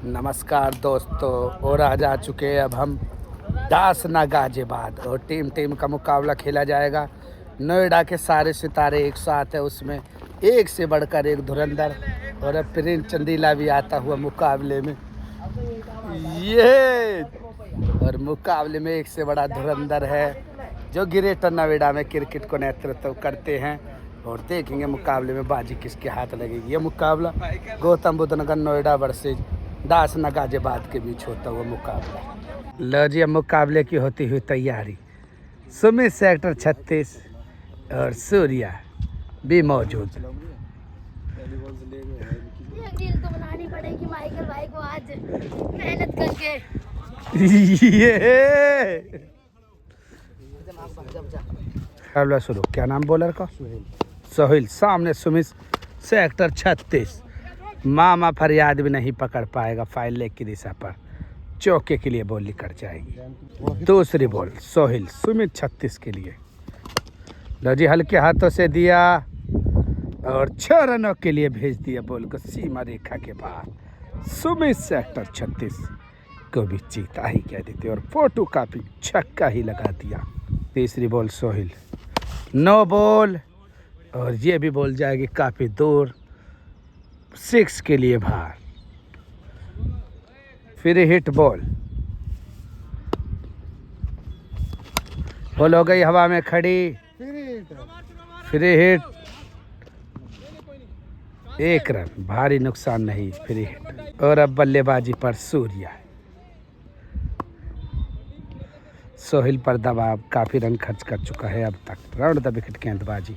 नमस्कार दोस्तों, और आज आ चुके हैं अब हम दासना गाजियाबाद और टीम का मुकाबला खेला जाएगा। नोएडा के सारे सितारे एक साथ है, उसमें एक से बढ़कर एक धुरंधर और अब प्रिंस चंदीला भी आता हुआ मुकाबले में। ये और मुकाबले में एक से बड़ा धुरंधर है जो ग्रेटर नोएडा में क्रिकेट को नेतृत्व करते हैं, और देखेंगे मुकाबले में बाजी किसके हाथ लगेगी। ये मुकाबला गौतम बुद्ध नगर नोएडा वर्सेज दासना गाजियाबाद के बीच होता हुआ मुकाबला। लो जी, अब मुकाबले की होती हुई तैयारी। सुमित सेक्टर 36 और सूर्या भी मौजूद। रील तो बनानी पड़ेगी माइकल भाई को आज मेहनत करके। ये शुरू। क्या नाम बॉलर का? सोहेल। सामने सुमित सेक्टर 36। मामा फरियाद भी नहीं पकड़ पाएगा। फाइल लेग की दिशा पर चौके के लिए बॉल निकट जाएगी। दूसरी बॉल सोहेल सुमित 36 के लिए। लो जी, हल्के हाथों से दिया और 6 रनों के लिए भेज दिया बॉल को सीमा रेखा के बाहर। सुमित सेक्टर 36 को भी चीता ही कह देते और फोटो कापी छक्का ही लगा दिया। तीसरी बॉल सोहेल, नो बॉल, और ये भी बॉल जाएगी काफ़ी दूर 6 के लिए बाहर। फिर हिट बॉल हो गई हवा में खड़ी। फिर हिट, 1 रन, भारी नुकसान नहीं। फिर हिट, और अब बल्लेबाजी पर सूर्या। सोहेल पर दबाव, काफी रन खर्च कर चुका है अब तक। राउंड द विकेट गेंदबाजी।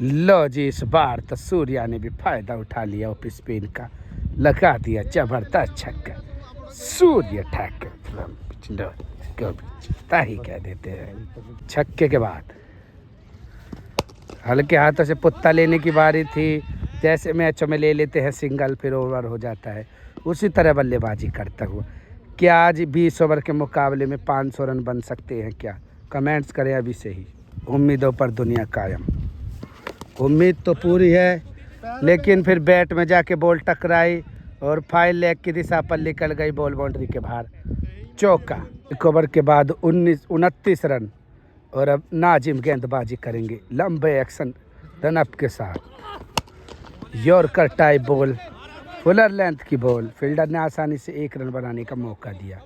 लो जी, इस बार तो सूर्या ने भी फायदा उठा लिया ऑफ स्पिन का, लगा दिया जबरदस्त छक्का। सूर्य ठाकुर ही कह देते हैं। छक्के के बाद हल्के हाथों से पुत्ता लेने की बारी थी। जैसे मैचों में ले लेते हैं सिंगल, फिर ओवर हो जाता है, उसी तरह बल्लेबाजी करता हुआ। क्या आज 20 ओवर के मुकाबले में 500 रन बन सकते हैं क्या? कमेंट्स करें अभी से ही। उम्मीदों पर दुनिया कायम। उम्मीद तो पूरी है, लेकिन फिर बैट में जाके बॉल टकराई और फाइल लेग की दिशा पर निकल गई बॉल बाउंड्री के बाहर। चौका। 1 ओवर के बाद 29 रन, और अब नाजिम गेंदबाजी करेंगे लंबे एक्शन रनअप के साथ। Yorker type ball, Fuller length की बॉल, फील्डर ने आसानी से 1 रन बनाने का मौका दिया।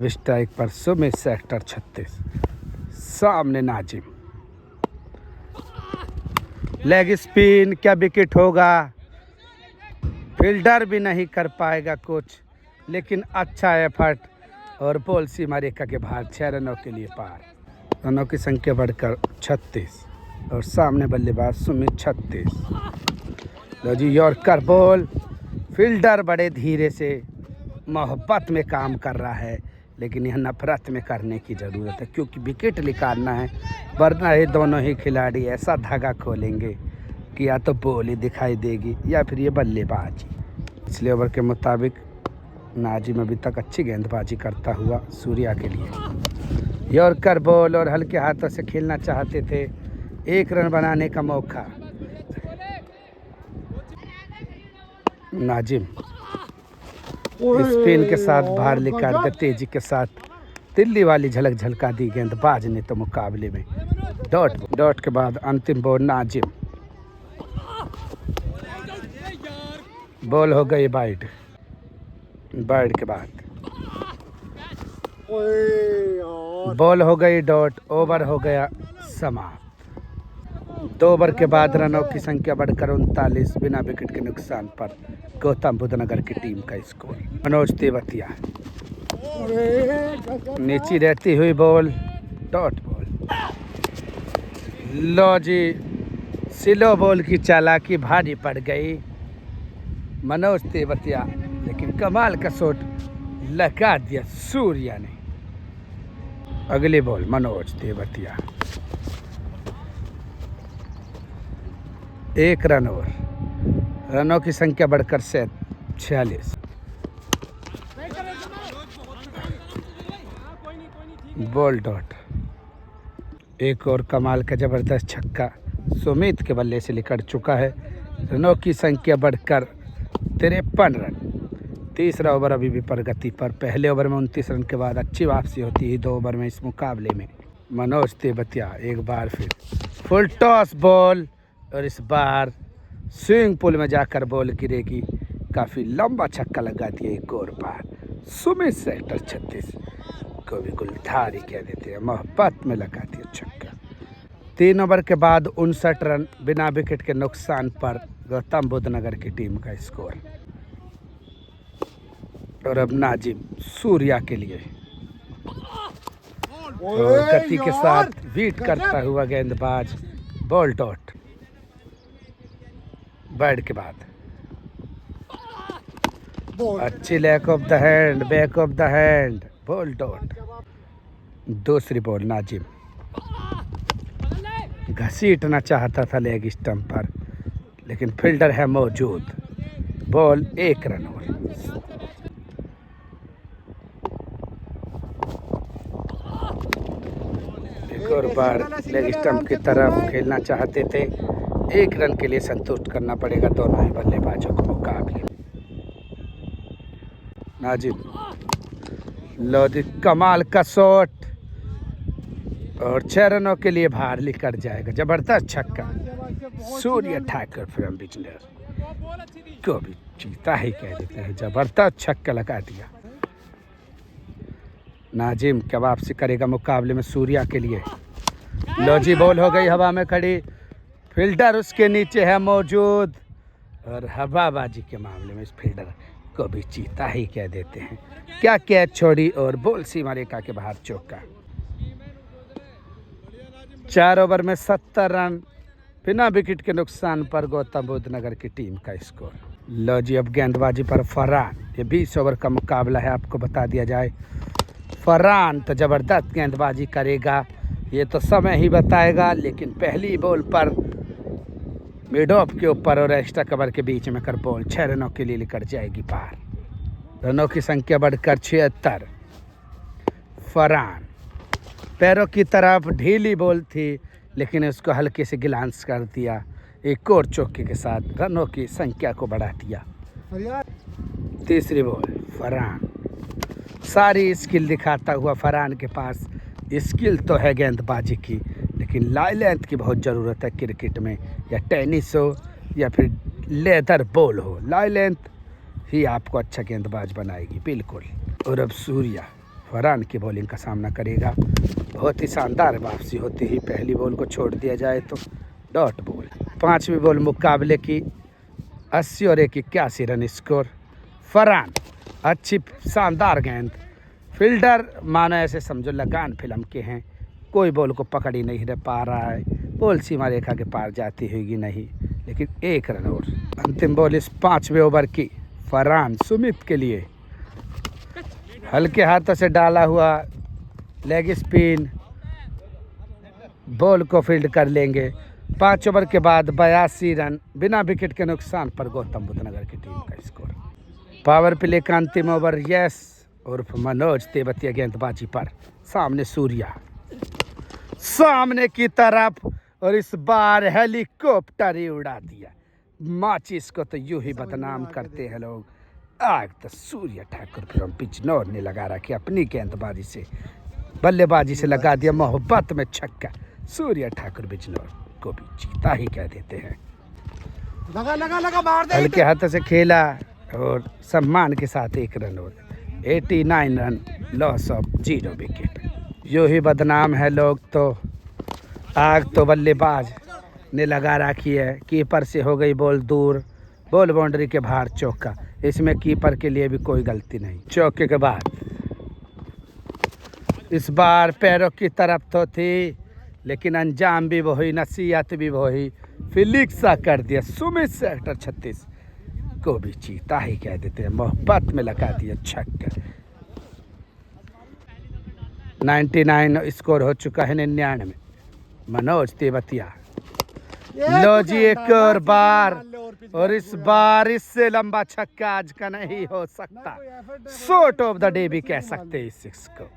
स्ट्राइक पर सुमित सेक्टर 36, सामने नाजिम। लेग स्पिन, क्या विकेट होगा? फील्डर भी नहीं कर पाएगा कुछ, लेकिन अच्छा एफर्ट, और बॉल सीमा रेखा के बाहर। 6 रनों के लिए पार। रनों की संख्या बढ़कर 36, और सामने बल्लेबाज सुमित 36। लो जी, यॉर्कर बॉल। फील्डर बड़े धीरे से मोहब्बत में काम कर रहा है, लेकिन यह नफरत में करने की ज़रूरत है, क्योंकि विकेट निकालना है, वरना ये दोनों ही खिलाड़ी ऐसा धागा खोलेंगे कि या तो बॉल ही दिखाई देगी या फिर ये बल्लेबाजी। पिछले ओवर के मुताबिक नाजिम अभी तक अच्छी गेंदबाजी करता हुआ सूर्या के लिए। यॉर्कर बॉल, और हल्के हाथों से खेलना चाहते थे, 1 रन बनाने का मौका। नाजिम स्पिन के साथ बाहर निकाल कर तेजी के साथ दिल्ली वाली झलक झलका दी गेंदबाज ने तो मुकाबले में। डॉट के बाद अंतिम बॉल नाजिम। बॉल हो गई वाइड के बाद बॉल हो गई डॉट। ओवर हो गया समाप्त। 2 ओवर के बाद रनों की संख्या बढ़कर 39, बिना विकेट के नुकसान पर गौतम बुद्ध नगर की टीम का स्कोर। मनोज तेवतिया, नीचे रहती हुई बॉल, डॉट बॉल। लो जी, स्लो बॉल की चालाकी भारी पड़ गई मनोज तेवतिया, लेकिन कमाल का शॉट लगा दिया सूर्या ने। अगली ball Manoj Tewatia, 1 run over. रनों की संख्या बढ़कर 46। Ball dot. एक और कमाल का जबरदस्त छक्का सुमित के बल्ले से निकल चुका है, रनों की संख्या बढ़कर 53 रन। तीसरा ओवर अभी भी प्रगति पर। पहले ओवर में 29 रन के बाद अच्छी वापसी होती है 2 ओवर में इस मुकाबले में। मनोज तेवतिया एक बार फिर फुल टॉस बॉल और इस बार स्विंग पूल में जाकर बॉल गिरेगी। काफ़ी लंबा छक्का लगा दिया एक और बार। सुमित सेक्टर 36 को भी गुलधारी कह देते हैं, मोहब्बत में लगा दिया छक्का। 3 ओवर के बाद 59 रन बिना विकेट के नुकसान पर गौतम बुद्ध नगर की टीम का स्कोर। और अब नाजिम सूर्या के लिए और गति के साथ बीट करता हुआ गेंदबाज बॉल डॉट। बैट के बाद अच्छी lack of the hand, back of the hand, ball dot. दूसरी बॉल नाजिम घसीटना चाहता था लेग स्टंप पर, लेकिन फील्डर है मौजूद। बॉल 1 रन और। एक और बार लेग स्टंप की तरफ खेलना चाहते थे। 1 रन के लिए संतुष्ट करना पड़ेगा दोनों ही बल्लेबाजों को मुकाबले। नाजिम लोधी कमाल का शॉट और 6 रनों के लिए बाहर लेकर जाएगा। जबरदस्त छक्का। सूर्य ठाकुर फ्रॉम बिजनर को भी चीता ही कह देते हैं, जबरदस्त छक्का लगा दिया। नाजिम क्या वापसी करेगा मुकाबले में सूर्या के लिए। लोजी बॉल हो गई हवा में खड़ी, फील्डर उसके नीचे है मौजूद और हवाबाजी के मामले में इस फील्डर को भी चीता ही कह देते हैं। क्या कैच छोड़ी और बॉल सीमा रेखा के बाहर चौका। 4 ओवर में 70 रन बिना विकेट के नुकसान पर गौतम बुद्ध नगर की टीम का स्कोर। लो जी अब गेंदबाजी पर फरहान। ये 20 ओवर का मुकाबला है, आपको बता दिया जाए। फरहान तो ज़बरदस्त गेंदबाजी करेगा, ये तो समय ही बताएगा, लेकिन पहली बॉल पर मिड ऑफ के ऊपर और एक्स्ट्रा कवर के बीच में कर बॉल 6 रनों के लिए लेकर जाएगी पार। रनों की संख्या बढ़कर 76। फरहान पैरों की तरफ ढीली बॉल थी, लेकिन उसको हल्के से ग्लांस कर दिया। एक और चौके के साथ रनों की संख्या को बढ़ा दिया। तीसरी बॉल फरहान। सारी स्किल दिखाता हुआ फरहान के पास स्किल तो है गेंदबाजी की, लेकिन लाई लेंथ की बहुत ज़रूरत है क्रिकेट में, या टेनिस हो या फिर लेदर बॉल हो, लाई लेंथ ही आपको अच्छा गेंदबाज बनाएगी बिल्कुल। और अब सूर्या फरहान की बॉलिंग का सामना करेगा। बहुत ही शानदार वापसी होती ही पहली बॉल को छोड़ दिया जाए तो डॉट बॉल। 5वीं बॉल मुकाबले की 80 और 81 रन स्कोर। फरहान अच्छी शानदार गेंद, फील्डर मानो ऐसे समझो लगान फिल्म के हैं, कोई बॉल को पकड़ ही नहीं पा रहा है। बॉल सीमा रेखा के पार जाती होगी नहीं, लेकिन 1 रन और। अंतिम बॉल इस 5वें ओवर की फरहान सुमित के लिए। हल्के हाथों से डाला हुआ लेग स्पिन, बॉल को फील्ड कर लेंगे। 5 ओवर के बाद 82 रन बिना विकेट के नुकसान पर गौतम बुद्ध नगर की टीम का स्कोर। पावर प्ले का अंतिम ओवर यस और मनोज तेवतिया गेंदबाजी पर। सामने सूर्या सामने की तरफ, और इस बार हेलीकॉप्टर ही उड़ा दिया। माचिस को तो यूं ही बदनाम करते हैं लोग, आग तो सूर्य ठाकुर फ्रॉम बिजनौर ने लगा रखी अपनी गेंदबाजी से, बल्लेबाजी से लगा दिया मोहब्बत में छक्का। सूर्य ठाकुर बिजनौर को भी चीता ही कह देते हैं। लगा हल्के हाथों से खेला और सम्मान के साथ 1 रन और। 89 रन लॉस ऑफ 0 विकेट। यूँ ही बदनाम है लोग तो, आग तो बल्लेबाज ने लगा रखी है। कीपर से हो गई बॉल दूर, बॉल बाउंड्री के बाहर चौका। इसमें कीपर के लिए भी कोई गलती नहीं। चौके के बाद इस बार पैरों की तरफ तो थी, लेकिन अंजाम भी वही, नसीहत भी वही, फिलिक्स सा कर दिया। सुमित सेक्टर 36 को भी चीता ही कह देते हैं, मोहब्बत में लगा दिया छक्का। 99 स्कोर हो चुका है 99। मनोज तेवतिया लो जी एक और बार, और इस बार इससे लंबा छक्का आज का नहीं हो सकता। शॉट ऑफ द डे भी कह सकते हैं इस को।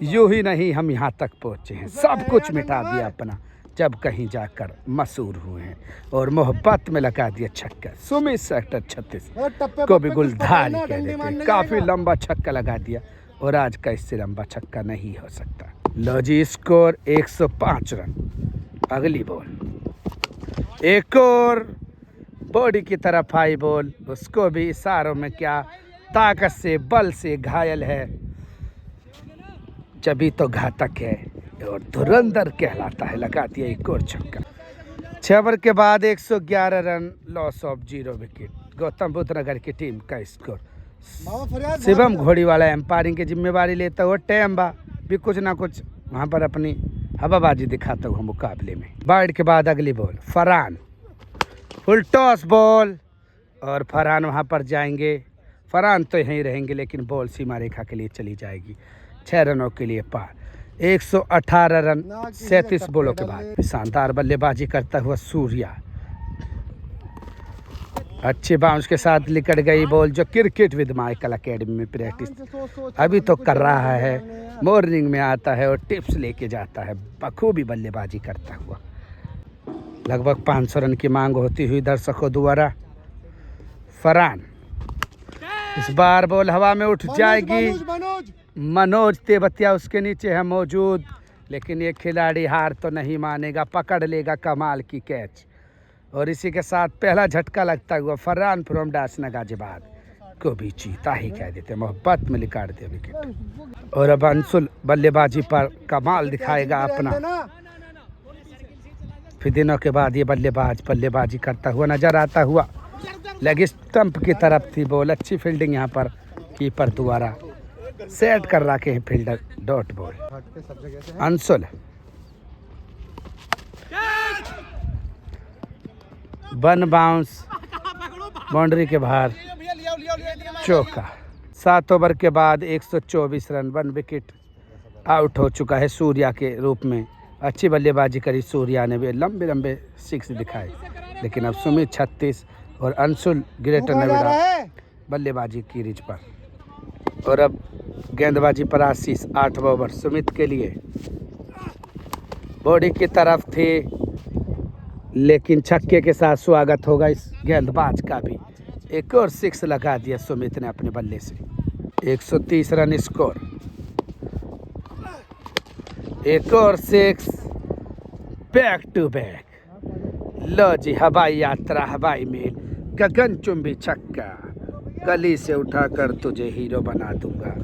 यूं ही नहीं हम यहाँ तक पहुँचे हैं, सब कुछ मिटा दिया अपना। जब कहीं जाकर मशहूर हुए हैं और मोहब्बत में लगा दिया छक्का। सुमित सेक्टर 36 को भी गुलधारी कह देते हैं। काफी लंबा छक्का लगा दिया और आज का इससे लंबा छक्का नहीं हो सकता। लो जी, स्कोर 105 रन। अगली बॉल एक और बॉडी की तरफ आई बॉल, उसको भी इशारों में क्या ताकत से बल से घायल है, जभी तो घातक है और धुरंधर कहलाता है। लगा दिया एक और छक्का। 6 ओवर के बाद 111 run, loss of 0 wicket. Gautam Buddh Nagar की टीम का स्कोर। शिवम घोड़ीवाला एम्पायरिंग की जिम्मेवारी लेता हुआ टेम्बा भी कुछ ना कुछ वहां पर अपनी हवाबाजी दिखाता हुआ मुकाबले में। बाइट के बाद अगली ball Farhan, full toss ball और फरहान वहां पर जाएंगे। फरहान तो यहीं रहेंगे लेकिन बॉल सीमा रेखा के लिए चली जाएगी। 6 रनों के लिए पार। 118 रन 37 बॉलों के बाद शानदार बल्लेबाजी करता हुआ सूर्या। अच्छे बाउंस के साथ लिकड़ गई बॉल, जो क्रिकेट विद माइकल एकेडमी में प्रैक्टिस अभी तो कर रहा है। मॉर्निंग में आता है और टिप्स लेके जाता है। बखूबी बल्लेबाजी करता हुआ। लगभग 500 रन की मांग होती हुई दर्शकों द्वारा। फरहान, इस बार बॉल हवा में उठ जाएगी। मनोज तेवतिया उसके नीचे है मौजूद, लेकिन ये खिलाड़ी हार तो नहीं मानेगा, पकड़ लेगा कमाल की कैच। और इसी के साथ पहला झटका लगता हुआ फरहान फ्रॉम डासना गाजियाबाद को भी चीता ही कह देते, मोहब्बत में लिकाड़ दे विकेट। और अब अंशुल बल्लेबाजी पर कमाल दिखाएगा अपना। फिर दिनों के बाद ये बल्लेबाजी करता हुआ नजर आता हुआ। लेग स्टंप की तरफ थी बॉल। अच्छी फील्डिंग यहाँ पर कीपर द्वारा सेट कर रखे हैं fielder. Dot ball Anshul, one bounce boundary के बाहर, चौका। 7 ओवर के बाद 124 रन, 1 विकेट आउट हो चुका है सूर्या के रूप में। अच्छी बल्लेबाजी करी सूर्या ने भी, लंबे लंबे 6 दिखाए। लेकिन अब सुमित 36 और अंशुल ग्रेटर नोएडा बल्लेबाजी की रिच पर। और अब गेंदबाजी पर आशीष। 8 ओवर सुमित के लिए। बॉडी की तरफ थी लेकिन छक्के के साथ स्वागत होगा इस गेंदबाज का भी। एक और 6 लगा दिया सुमित ने अपने बल्ले से। 130 रन स्कोर। एक और 6, बैक टू बैक। लो जी, हवाई यात्रा, हवाई मेल, गगनचुंबी छक्का। गली से उठाकर तुझे हीरो बना दूंगा।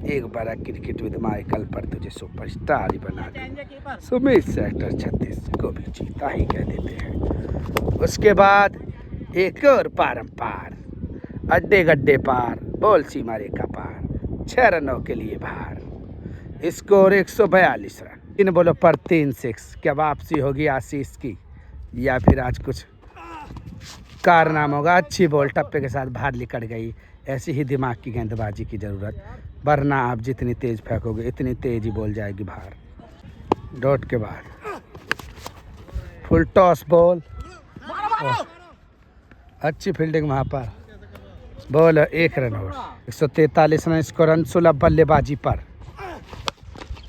एक बार क्रिकेट विद माइकल पर तुझे सुपरस्टार ही बना दूंगा। सुमित सेक्टर 36 को भी जीता ही कह देते हैं। उसके बाद एक और पारंपार, अड्डे गड्ढे पार, बॉल सीमा रेखा पार। 6 रनों के लिए बाहर। Score 142 run. 3 बॉलों पर 3 6। क्या वापसी होगी आशीष की या फिर आज कुछ कारनामा होगा? अच्छी बॉल टप्पे के साथ बाहर लिकड़ गई। ऐसी ही दिमाग की गेंदबाजी की ज़रूरत, वरना आप जितनी तेज़ फेंकोगे इतनी तेज़ ही बॉल जाएगी बाहर। डॉट के बाद फुल टॉस बॉल, अच्छी फील्डिंग वहाँ पर। बॉल 1 रन और 143 रन स्कोर। अंशुल अब बल्लेबाजी पर।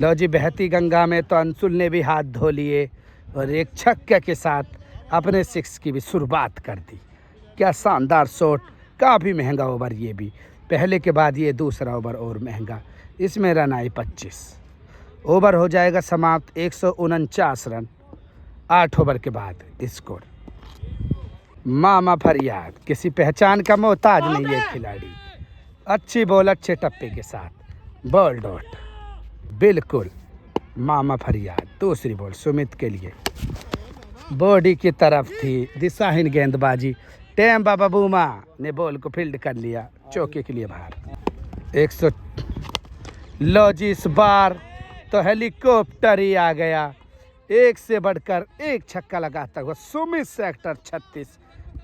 लो जी, बहती गंगा में तो अंशुल ने भी हाथ धो लिए और एक छक्के के साथ अपने 6 की भी शुरुआत कर दी। क्या शानदार शॉट, काफ़ी महंगा ओवर ये भी। पहले के बाद ये दूसरा ओवर और महंगा। इसमें रन आए 25। ओवर हो जाएगा समाप्त। 149 रन 8 ओवर के बाद। स्कोर मामा फरियाद, किसी पहचान का मोहताज नहीं है खिलाड़ी। अच्छी बॉल, अच्छे टप्पे के साथ। बॉल डॉट, बिल्कुल मामा फरियाद। दूसरी बॉल सुमित के लिए। बॉडी की तरफ थी, दिशाहीन गेंदबाजी। टेम बाबा बूमा ने बॉल को फील्ड कर लिया। चौके के लिए बाहर। 100। लो जी, इस बार तो हेलीकॉप्टर ही आ गया। एक से बढ़कर एक छक्का लगाता हुआ सुमित सेक्टर 36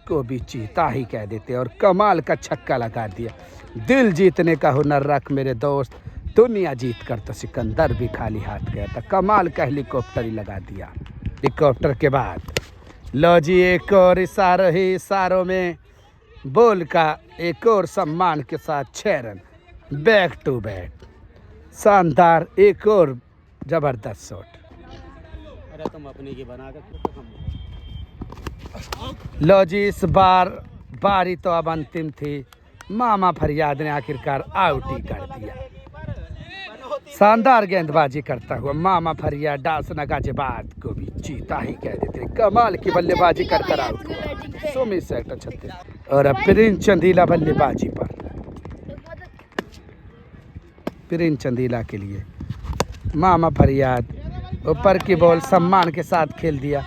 को भी चीता ही कह देते और कमाल का छक्का लगा दिया। दिल जीतने का हुनर रख मेरे दोस्त, दुनिया जीत कर तो सिकंदर भी खाली हाथ गया था। कमाल का हेलीकॉप्टर ही लगा दिया। हेलीकॉप्टर के बाद लो जी, एक और इशारों ही इशारों में बॉल का एक और सम्मान के साथ 6 रन। बैक टू बैक, शानदार एक और जबरदस्त शॉट। अरे तुम अपनी की बना के तो हम लो जी, इस बार बारी तो अब अंतिम थी। मामा फरियाद ने आखिरकार आउट ही कर दिया। शानदार गेंदबाजी करता हुआ मामा फरियाद डांस नगाजेबाद को भी जीता ही कह देते। कमाल की बल्लेबाजी कर कर आउट हुआ। सुमित सेठ 36 और अब प्रिंस चंदीला बल्लेबाजी पर। प्रिंस चंदीला के लिए मामा फरियाद ऊपर की बॉल सम्मान के साथ खेल दिया।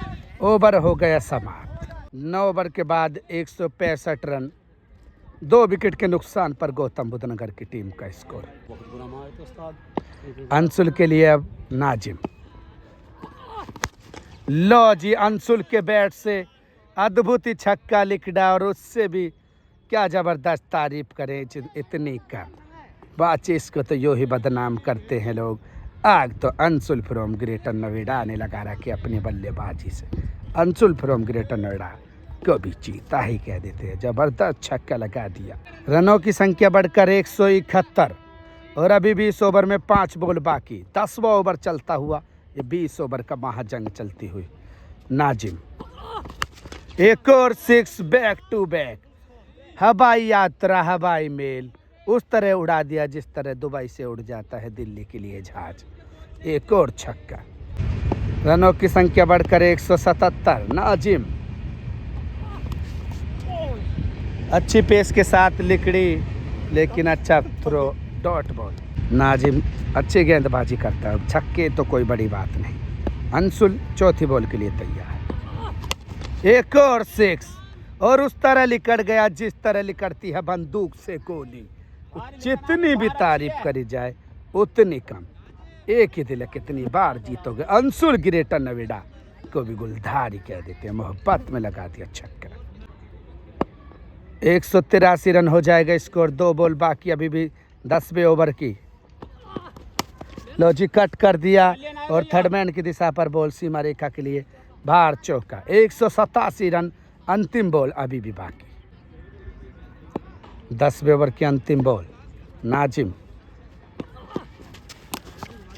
ओवर हो गया समाप्त। 9 ओवर के बाद 165 रन, 2 विकेट के नुकसान पर गौतम बुद्ध नगर की टीम का स्कोर। बहुत बुरा मार तो उस्ताद। अंशुल के लिए अब नाजिम। लो जी, अंशुल के बैट से अद्भुत ही छक्का लिखड़ा और उससे भी क्या जबरदस्त तारीफ करें। इतनी कम बातचीत को तो यूं ही बदनाम करते हैं लोग। आग तो अंशुल फ्रॉम ग्रेटर नोएडा ने लगा रखी अपनी बल्लेबाजी से। अंशुल फ्रॉम ग्रेटर नोएडा को भी जीता ही कह देते हैं। जबरदस्त छक्का लगा दिया। रनों की संख्या बढ़कर 171 और अभी 20 ओवर में 5 बॉल बाकी। 10वां ओवर चलता हुआ ये 20 ओवर का महाजंग चलती हुई। नाजिम एक और 6 बैक टू बैक। हवाई यात्रा, हवाई मेल उस तरह उड़ा दिया जिस तरह दुबई से उड़ जाता है दिल्ली के लिए जहाज। एक और छक्का। रनों की संख्या बढ़कर 177। नाजिम अच्छी पेस के साथ लिकड़ी, लेकिन अच्छा थ्रो, डॉट बॉल। नाजिम अच्छी गेंदबाजी करता है। छक्के तो कोई बड़ी बात नहीं। अंशुल चौथी बॉल के लिए तैयार। एक और 6 और उस तरह लिकड़ गया जिस तरह लिकड़ती है बंदूक से गोली। जितनी भी तारीफ करी जाए उतनी कम। एक ही दिल है, कितनी बार जीतोगे। अंशुल ग्रेटर नोएडा को भी गुलधारी कह देते हैं। मोहब्बत में लगा दिया छक्का। 183 रन हो जाएगा स्कोर। 2 बॉल बाकी, अभी भी 10वें ओवर की। लॉजी कट कर दिया और थर्डमैन की दिशा पर बॉल सीमा रेखा के लिए बाहर चौका। 187 रन, अंतिम बॉल अभी भी बाकी। 10वें ओवर की अंतिम बॉल। नाजिम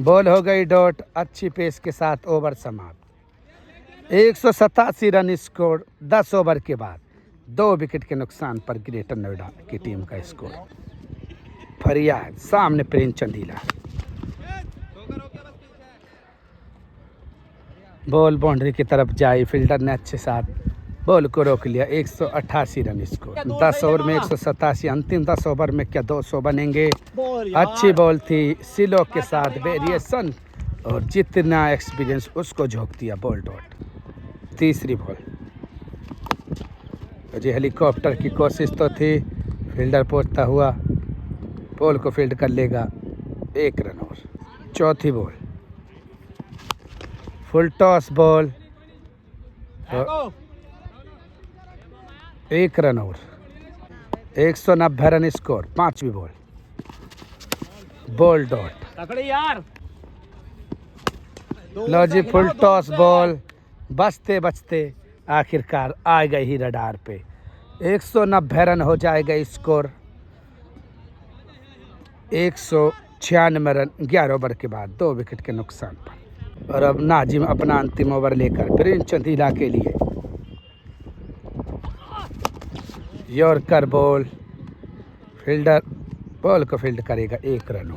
बॉल हो गई डॉट। अच्छी पेस के साथ ओवर समाप्त। 187 रन स्कोर 10 ओवर के बाद। 2 विकेट के नुकसान पर ग्रेटर नोएडा की टीम का स्कोर। फरियाद सामने प्रिंस चंदीला। बॉल बाउंड्री की तरफ जाई। फील्डर ने अच्छे साथ बॉल को रोक लिया। 188 रन स्कोर। 10 ओवर में 187। अंतिम 10 ओवर में क्या 200 बनेंगे। अच्छी बॉल थी। सिलो के साथ वेरिएशन और जितना एक्सपीरियंस उसको झोंक दिया बॉल डॉट। तीसरी बॉल। जी हेलीकॉप्टर की कोशिश तो थी। फील्डर पहुंचता हुआ बॉल को फील्ड कर लेगा। 1 रन और। चौथी ball. Full toss ball. 1 run और। 190 रन स्कोर। 5वीं बॉल। Ball dot. लो जी, फुल टॉस बॉल। बचते बचते आखिरकार आ गई ही रडार पे। 190 रन हो जाएगा स्कोर। 196 रन 11 ओवर के बाद। 2 विकेट के नुकसान पर। और अब नाजिम अपना अंतिम ओवर लेकर प्रिंस चंदीला के लिए। Yorker ball. फील्डर बॉल को फील्ड करेगा। 1 रन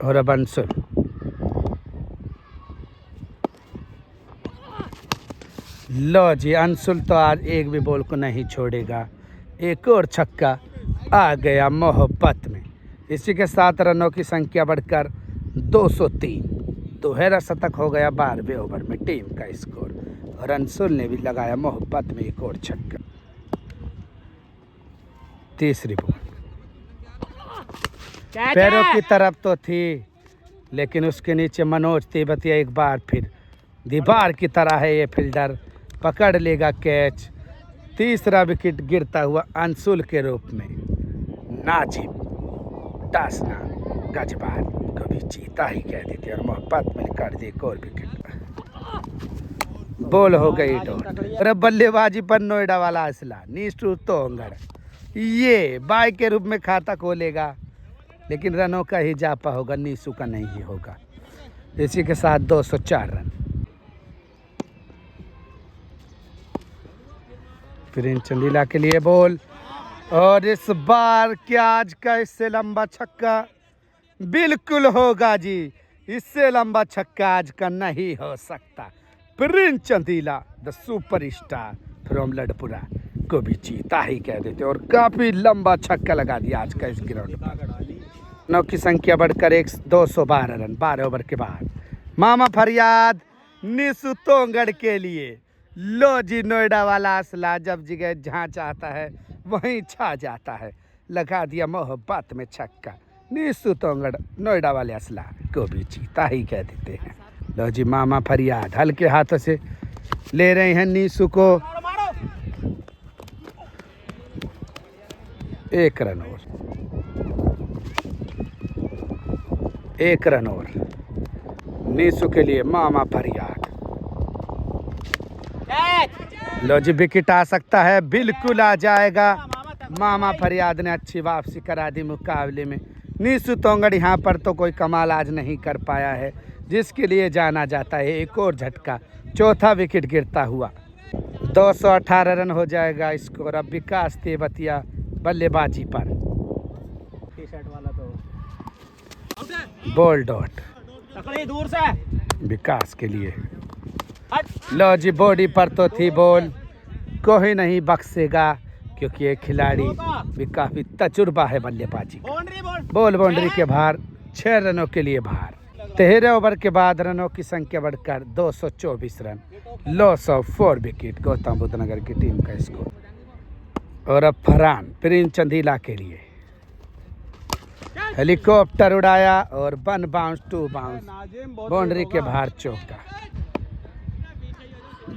और अब अंशुल। लो जी, अंशुल तो आज एक भी बॉल को नहीं छोड़ेगा। एक और छक्का आ गया मोहब्बत में। इसी के साथ रनों की संख्या बढ़कर 203। दोहरा शतक हो गया 12वें ओवर में टीम का स्कोर। और अंशुल ने भी लगाया मोहब्बत में एक और छक्का। तीसरी बॉल। पैरों की तरफ तो थी, लेकिन उसके नीचे मनोज तेवतिया एक बार फिर दीवार की तरह है। ये फील्डर पकड़ लेगा कैच। तीसरा विकेट गिरता हुआ अंशुल के रूप में। नाजिम डासना गजबार को भी जीता ही कह देते और मोहब्बत में कर दे एक और विकेट। बॉल हो गई डॉट। और बल्लेबाजी पर नोएडा वाला असला नीस्टू तोंगड़ ये बाई के रूप में खाता खोलेगा, लेकिन रनों का ही जापा होगा, नीसू का नहीं ही होगा। इसी के साथ 204 रन। प्रिंस चंदीला के लिए बॉल, और इस बार क्या आज का इससे लंबा छक्का बिल्कुल होगा जी। इससे लंबा छक्का आज का नहीं हो सकता। Prince Chandila the super star from Ladpura को भी चीता ही कह देते, और काफी लंबा छक्का लगा दिया आज का इस ग्राउंड पर। 9 की संख्या बढ़कर 212 रन 12 ओवर के बाद। मामा फरियाद निशु तोंगड़ के लिए। लो जी, नोएडा वाला असला जब जगह जहाँ चाहता है वहीं छा जाता है। लगा दिया मोहब्बत में छक्का। निशु तोंगड़ नोएडा वाले असला को भी चीता ही कह देते हैं। लो जी, मामा फरियाद हल्के हाथों से ले रहे हैं निशु को। 1 रन और 1 रन और निशु के लिए मामा फरियाद। लो जी, विकेट आ सकता है, बिल्कुल आ जाएगा। मामा फरियाद ने अच्छी वापसी करा दी मुकाबले में। निशु तोंगड़ यहाँ पर तो कोई कमाल आज नहीं कर पाया है, जिसके लिए जाना जाता है। एक और झटका, चौथा विकेट गिरता हुआ। 218 रन हो जाएगा स्कोर। अब विकास तेवतिया बल्लेबाजी पर। टी-शर्ट वाला तो बॉल डॉट दूर से विकास के लिए। लो जी, बॉडी पर तो थी बॉल, कोई नहीं बख्शेगा क्योंकि ये खिलाड़ी भी काफी तजुर्बा है बल्लेबाजी का। बॉल बाउंड्री के बाहर, 6 रनों के लिए बाहर। 13 ओवर के बाद रनों की संख्या बढ़कर 224 run. Loss of 4 wicket Gautam Buddh Nagar की टीम का स्कोर। और अब फरहान प्रिंस चंदीला के लिए हेलीकॉप्टर उड़ाया और 1 बाउंस 2 बाउंस बाउंड्री के बाहर चौका।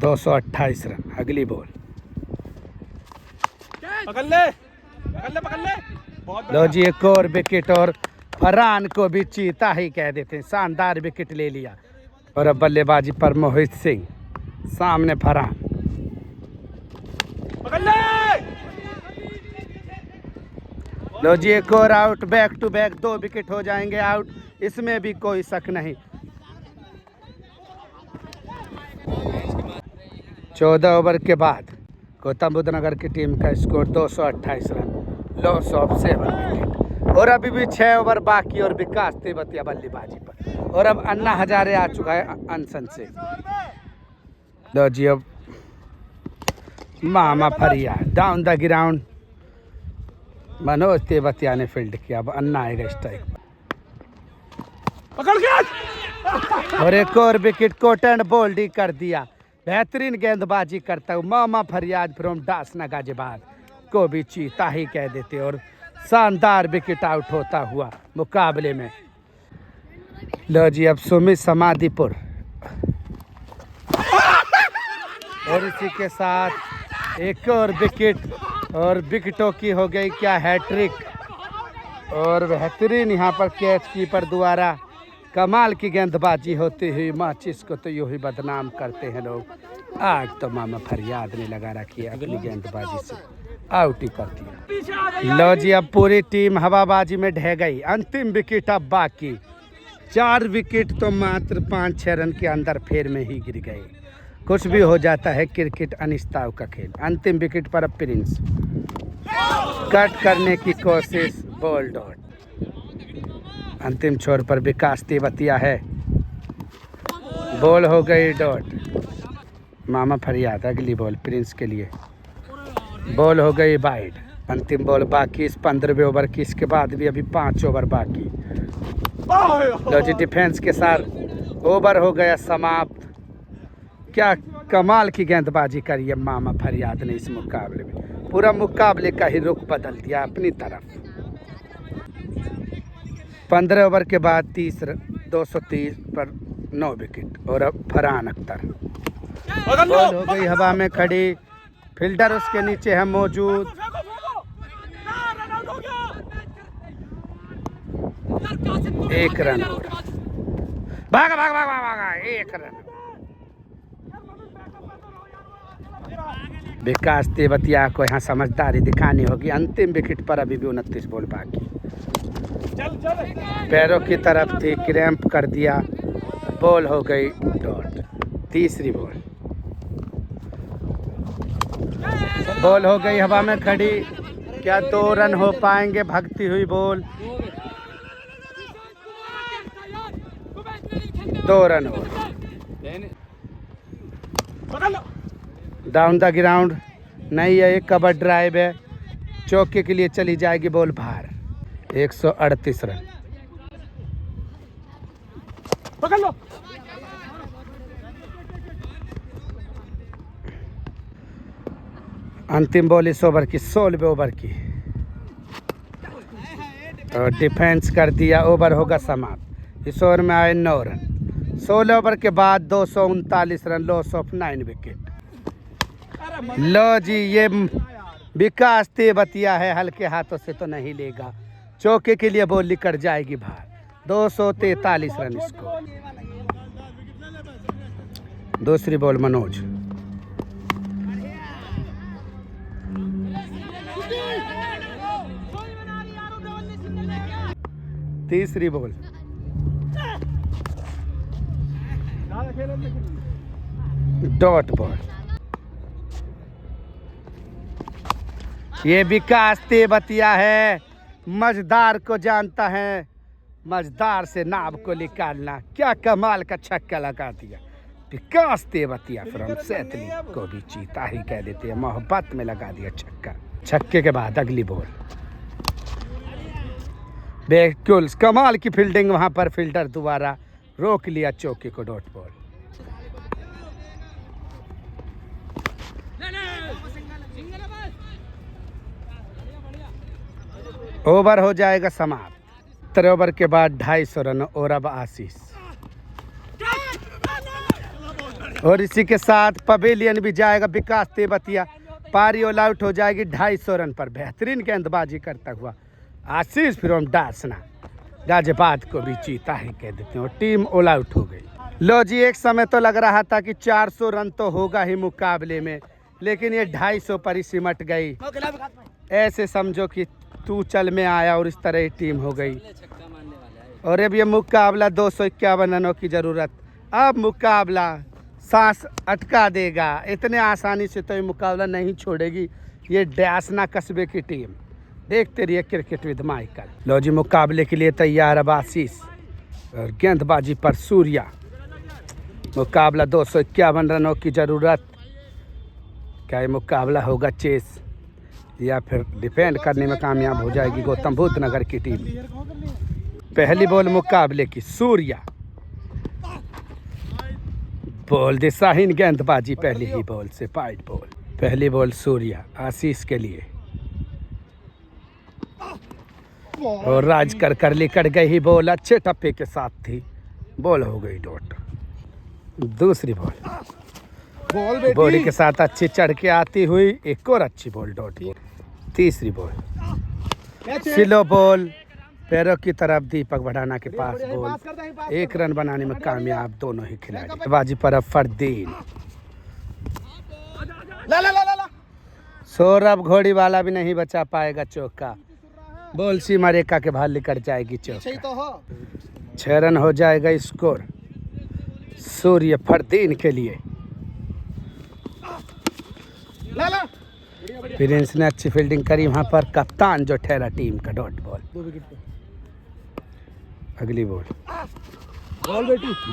228 रन। अगली बॉल। पकड़ ले। लो जी, एक और विकेट और फरहान को भी चीता ही कह देते हैं। शानदार विकेट ले लिया। और अब बल्लेबाजी पर मोहित सिंह, सामने फरहान। लो जी, एक और out. Back to back 2 wicket हो जाएंगे आउट, इसमें भी कोई शक नहीं। 14 ओवर के बाद गौतम बुद्ध नगर की टीम का score 228 run. Loss of 7 wicket. और अभी भी 6 ओवर बाकी और विकास तेवतिया बल्लेबाजी पर। और अब अन्ना हजारे आ चुका है अनशन से। लो जी, अब मामा फरियाद down the ground. Manoj Tewatia ने फील्ड किया। अब अन्ना आएगा स्ट्राइक पर। और एक और विकेट कोट एंड बोल्ड कर दिया। बेहतरीन गेंदबाजी करता हुआ मामा फरियाद फ्रॉम डासना गाजियाबाद को भी चीता ही कह देते। और शानदार विकेट आउट होता हुआ मुकाबले में। लो जी, अब सुमित समाधिपुर। और इसी के साथ एक और विकेट, और विकेटों की हो गई क्या हैट्रिक। और बेहतरीन यहाँ पर कैच कीपर द्वारा कमाल की गेंदबाजी होती हुई माचिस को तो यूं ही बदनाम करते हैं लोग। आज तो मामा फरियाद ने लगा रखी है अगली गेंदबाजी से, आउट ही कर दिया। लो जी, अब पूरी टीम हवाबाजी में ढह गई। अंतिम विकेट अब बाकी। 4 विकेट तो मात्र 5-6 रन के अंदर फेर में ही गिर गए। कुछ भी हो जाता है, क्रिकेट अनिश्चितताओं का खेल। अंतिम विकेट पर अब प्रिंस कट करने की कोशिश, बॉल डॉट। अंतिम छोर पर विकास तेवतिया है, बॉल हो गई डॉट। मामा फरियाद अगली बॉल प्रिंस के लिए, बॉल हो गई वाइड। अंतिम बॉल बाकी इस 15वें ओवर की। इसके बाद भी अभी 5 ओवर बाकी। लो जी, डिफेंस के साथ ओवर हो गया समाप्त। क्या कमाल की गेंदबाजी करी है मामा फरियाद ने इस मुकाबले में। पूरा मुकाबले का ही रुख बदल दिया अपनी तरफ। 15 ओवर के बाद 230 पर 9 विकेट। और अब फरहान अख्तर, बॉल हो गई हवा में खड़ी। फील्डर उसके नीचे है मौजूद। एक रन और। भागा भागा भागा भागा, 1 रन। विकास तेवतिया को यहाँ समझदारी दिखानी होगी। अंतिम विकेट पर अभी भी 29 बॉल बाकी। पैरों की तरफ थी, क्रैम्प कर दिया, बॉल हो गई डॉट। तीसरी बॉल। बॉल हो गई हवा में खड़ी, क्या 2 रन हो पाएंगे? भागती हुई बॉल, 2 रन हो। डाउन द ग्राउंड नहीं है, एक कवर ड्राइव है, चौके के लिए चली जाएगी बॉल बाहर। 138 रन। पकड़ लो। अंतिम बॉल इस ओवर की, 16वें ओवर की, और डिफेंस कर दिया। ओवर होगा समाप्त। इस ओवर में आए 9 रन। 16 ओवर के बाद 239 रन, लॉस ऑफ 9 विकेट। लो जी, ये विकास तेवतिया है, हल्के हाथों से तो नहीं लेगा। चौके के लिए बॉल निकल जाएगी बाहर। 243 रन स्कोर। दूसरी बॉल मनोज, तीसरी बॉल, डॉट बॉल। ये विकास तेवतिया है, मझदार को जानता है, मझदार से नाव को निकालना। क्या कमाल का छक्का लगा दिया विकास तेवतिया फ्रॉम सैतली को भी चीता ही कह देते हैं, मोहब्बत में लगा दिया छक्का। छक्के के बाद अगली बॉल, बिल्कुल कमाल की फील्डिंग, वहां पर फील्डर दोबारा रोक लिया चौके को। Dot ball. ओवर हो जाएगा समाप्त। 3 ओवर के बाद 250 रन। और अब आशीष, और इसी के साथ पवेलियन भी जाएगा विकास तेवतिया। पारी ऑल आउट हो जाएगी 250 रन पर। बेहतरीन गेंदबाजी करता हुआ आशीष फ्रॉम डासना गाजियाबाद को भी चीता ही कह देते हैं, और टीम ऑल आउट हो गई। लो जी, एक समय तो लग रहा था कि 400 रन तो होगा ही मुकाबले में, लेकिन ये 250 पर ही सिमट गई। ऐसे समझो कि तू चल में आया और इस तरह ही टीम हो गई। और अब ये मुकाबला 251 रनों की जरूरत। अब मुकाबला सांस अटका देगा, इतने आसानी से तो ये मुकाबला नहीं छोड़ेगी ये डासना कस्बे की टीम। देखते रहिए क्रिकेट विद माइकल। लो जी, मुकाबले के लिए तैयार अब आशीष, और गेंदबाजी पर सूर्या। मुकाबला 251 रनों की जरूरत। क्या ये मुकाबला होगा चेस, या फिर डिफेंड करने में कामयाब हो जाएगी गौतम बुद्ध नगर की टीम? पहली बॉल मुकाबले की, सूर्या। बॉल दिशाहीन गेंदबाजी पहली ही बॉल से, वाइड बॉल। पहली बॉल सूर्या आशीष के लिए, और राज कर लेकर गई ही बॉल, अच्छे टप्पे के साथ थी, बॉल हो गई डॉट। दूसरी बॉल बॉडी के साथ अच्छी चढ़ के आती हुई, एक और अच्छी बॉल, डॉट बॉल। तीसरी बॉल स्लो बॉल, पैरों की तरफ दीपक बढ़ाना के पास बॉल। 1 रन बनाने में कामयाब दोनों ही खिलाड़ी। बाजी पर अब फरदीन, सौरभ घोड़ी वाला भी नहीं बचा पाएगा चौका। बॉल सीमा रेखा के बाहर निकल जाएगी चौका। 6 रन हो जाएगा स्कोर सूर्य फरदीन के लिए। प्रिंस ने अच्छी फील्डिंग करी वहां पर, कप्तान जो ठहरा टीम का। Dot ball. अगली बॉल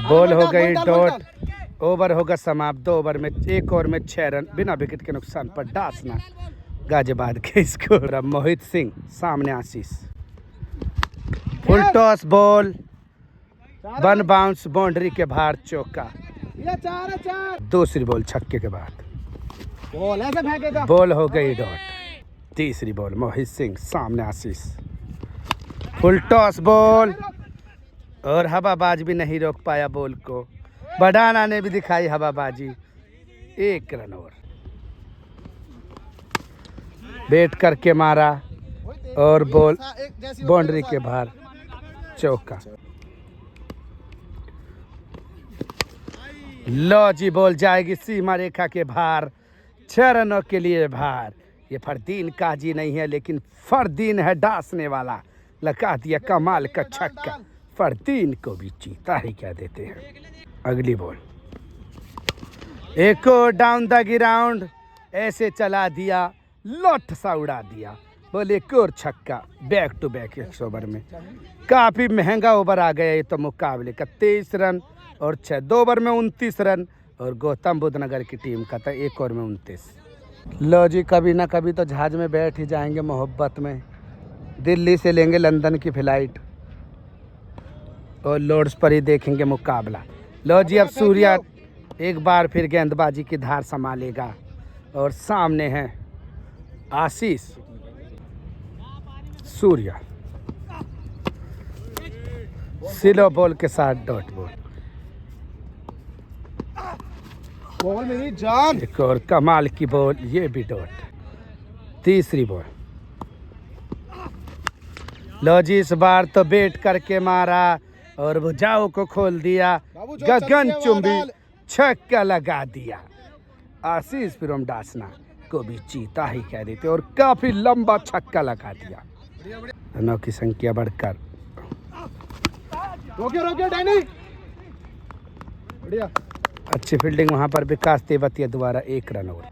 बॉल हो गई डॉट। ओवर होगा समाप्त। 2 ओवर में 1 ओवर में 6 रन बिना विकेट के नुकसान पर डासना गाजियाबाद के स्कोर। अब मोहित सिंह, सामने Ashish. Full toss ball, 1 bounce, boundary के बाहर चौका। दूसरी बॉल छक्के के बाद बॉल हो गई डॉट। तीसरी बॉल मोहित सिंह, सामने आशीष। फुल टॉस बॉल, और हवाबाज भी नहीं रोक पाया बॉल को। बढ़ाना ने भी दिखाई हवाबाजी। 1 रन और बैट करके मारा, और बॉल बाउंड्री के बाहर चौका। लो जी, बॉल जाएगी सीमा रेखा के बाहर। 6 रनों के लिए बाहर। ये फरदीन काजी नहीं है, लेकिन फरदीन है डासने वाला। लगा दिया कमाल का छक्का। फरदीन को भी चीता ही कह देते हैं। अगली बॉल, एक और डाउन द ग्राउंड, ऐसे चला दिया, लौट सा उड़ा दिया। बोले एक और छक्का, बैक टू बैक 100 ओवर में। काफ़ी महंगा ओवर आ गया ये तो मुकाबले का। 23 रन और 6, 2 ओवर में 29 रन। और गौतम बुद्ध नगर की टीम का था 1 ओवर में 29। लो जी, कभी ना कभी तो जहाज में बैठ ही जाएंगे मोहब्बत में। दिल्ली से लेंगे लंदन की फ़्लाइट और लॉर्ड्स पर ही देखेंगे मुकाबला। लो जी, अब सूर्या एक बार फिर गेंदबाजी की धार संभालेगा और सामने है आशीष। सूर्या स्लो बॉल के साथ डॉट बॉल। बॉल मेरी जान। एक और कमाल की बॉल, ये भी डॉट। तीसरी बॉल। लो जी, इस बार तो बैट करके मारा और भुजाओं को खोल दिया। गगन चुंबी छक्का लगा दिया। आशीष फिरोम डासना को भी चीता ही कह देते और काफी लंबा छक्का लगा दिया। रनों की संख्या बढ़कर रोके डैनी। बढ़िया। अच्छी फील्डिंग वहां पर विकास तेवतिया द्वारा 1 रन और।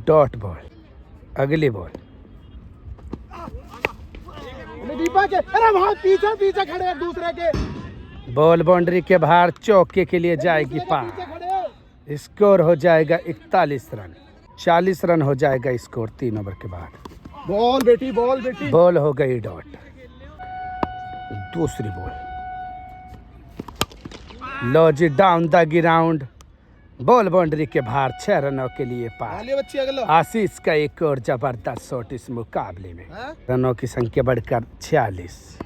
Dot ball. अगली बॉल। दीपक अरे वहाँ पीछे खड़े हैं दूसरे के। बॉल बाउंड्री के बाहर, चौके के लिए जाएगी पार। स्कोर हो जाएगा 41 रन। 40 रन हो जाएगा स्कोर 3 ओवर के बाद। बॉल बेटी। बॉल हो गई डॉट। दूसरी बॉल। लो जी, down the ground. Ball boundary के बाहर, 6 रनों के लिए पार। आशीष का एक और जबरदस्त शॉट इस मुकाबले में। रनों की संख्या बढ़कर 46।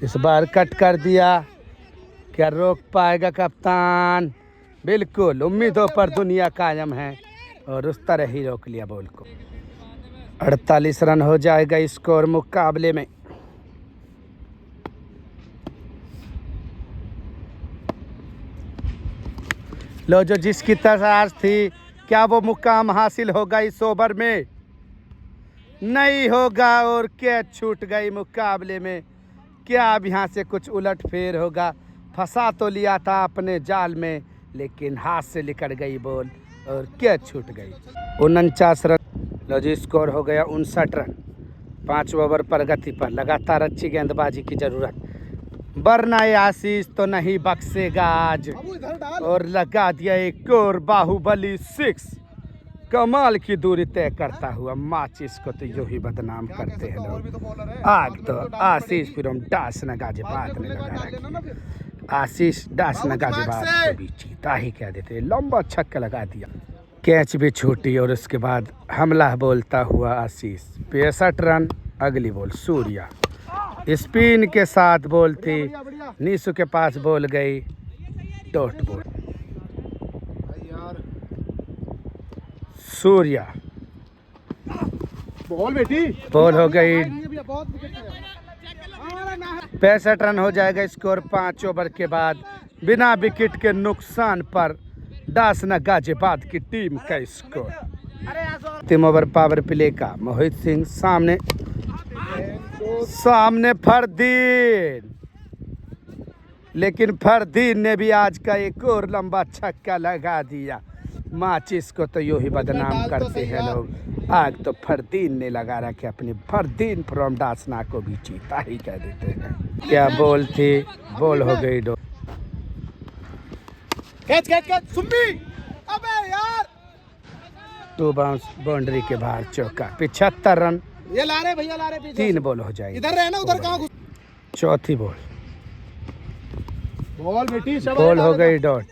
इस बार कट कर दिया, क्या रोक पाएगा कप्तान? बिल्कुल, उम्मीदों पर दुनिया कायम है और उस तरह ही रोक लिया बॉल को। 48 रन हो जाएगा स्कोर मुकाबले में। लो जो जिसकी तलाश थी, क्या वो मुकाम हासिल होगा इस ओवर में? नहीं होगा और कैच छूट गई मुकाबले में। क्या अब यहाँ से कुछ उलट फेर होगा? फंसा तो लिया था अपने जाल में, लेकिन हाथ से निकल गई बॉल और कैच छूट गई। 49 रन। लो जी, स्कोर हो गया 59 रन। 5 ओवर प्रगति पर, लगातार अच्छी गेंदबाजी की जरूरत, वरना ये आशीष तो नहीं बख्शेगा आज। और लगा दिया एक और बाहुबली 6। कमाल की दूरी तय करता हुआ। माचिस को तो यूं ही बदनाम करते हैं लोग। आग तो आशीष फिर हम डास नगाजिबाद ने लगा रखी। आशीष डास नगाजिबाद को भी चीता ही कह देते। लंबा छक्का लगा दिया, कैच भी छूटी और उसके बाद हमला बोलता हुआ आशीष। 65 रन। अगली बॉल सूर्या, स्पिन के साथ बॉल थी, नीसू के पास बॉल गई। Dot ball. सूर्या, बॉल बेटी। बॉल हो गई। 65 रन हो जाएगा स्कोर 5 ओवर के बाद। बिना विकेट के नुकसान पर डासना गाजियाबाद की टीम का स्कोर। अंतिम ओवर पावर प्ले का। मोहित सिंह सामने फरदीन, लेकिन फरदीन ने भी आज का एक और लंबा छक्का लगा दिया। माचिस को तो यूं ही बदनाम करते हैं लोग। आग तो फरदीन ने लगा रखे अपनी। फरदीन फ्रॉम डासना को भी चीता ही कह देते हैं। क्या बॉल थी? बॉल हो गई दो। कैच सुम्मी। अबे यार, 2 बाउंस बाउंड्री के बाहर चौका। 75 रन। ये ला रहे भैया, ला रहे पीछे। 3 बॉल हो जाएगी। इधर रहना, उधर कहाँ घुस। चौथी बॉल। बॉल बेटी। बॉल हो गई डॉट।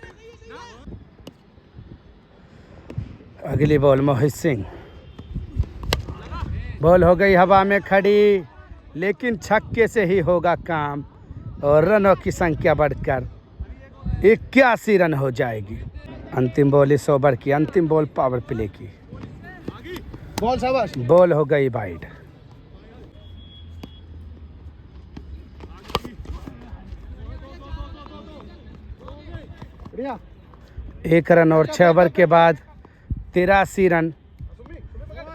अगली बॉल मोहित सिंह। बॉल हो गई हवा में खड़ी, लेकिन छक्के से ही होगा काम और रनों की संख्या बढ़कर 81 रन हो जाएगी। अंतिम बॉल इस ओवर की, अंतिम बॉल पावर प्ले की। बॉल शाबाश। बॉल हो गई वाइड। बढ़िया। 1 रन और 6 ओवर के बाद 83 रन